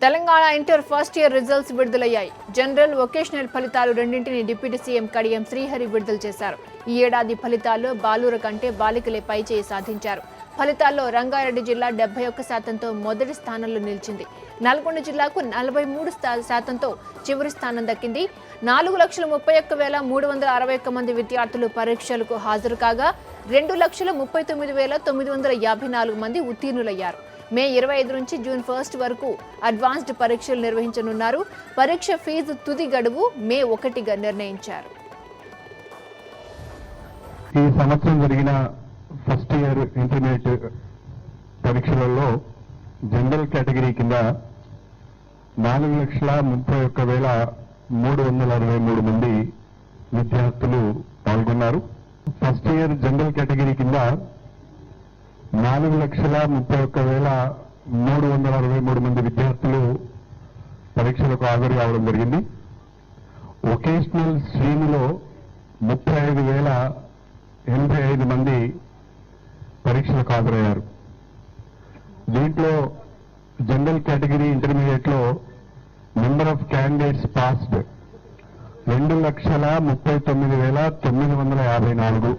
Telangana inter first year results విడుదలయ్యాయి. General, vocational ఫలితాలు రెండింటిని డిప్యూటీ సీఎం కడియం శ్రీహరి విడుదల చేశారు. ఈ ఏడాది ఫలితాల్లో బాలుర కంటే బాలికలే పైచేయి సాధించారు. ఫలితాల్లో రంగారెడ్డి జిల్లా 71%తో మొదటి స్థానంలో నిలిచింది. నల్గొండ జిల్లాకు 43%తో చివరి స్థానం దక్కింది. 4,31,361 మంది విద్యార్థులు పరీక్షలకు హాజరు కాగా 2,39,954 మంది ఉత్తీర్ణులయ్యారు. మే 25 నుంచి జూన్ 1 వరకు అడ్వాన్స్డ్ పరీక్షలు నిర్వహించనున్నారు. పరీక్ష ఫీజు తుది గడువు మే 1గా నిర్ణయించారు. ఈ సంవత్సరం జరిగిన ఫస్ట్ ఇయర్ ఇంటర్మీడియట్ పరీక్షలలో జనరల్ కేటగిరీ కింద 4,31,363 మంది విద్యార్థులు పాల్గొన్నారు. ఫస్ట్ ఇయర్ జనరల్ కేటగిరీ కింద 4,31,363 మంది విద్యార్థులు పరీక్షలకు హాజరు కావడం జరిగింది. వొకేషనల్ శ్రేణిలో 35,085 మంది పరీక్షలకు హాజరయ్యారు. దీంట్లో జనరల్ కేటగిరీ ఇంటర్మీడియట్ లో నెంబర్ ఆఫ్ క్యాండిడేట్స్ పాస్డ్ 2,39,954.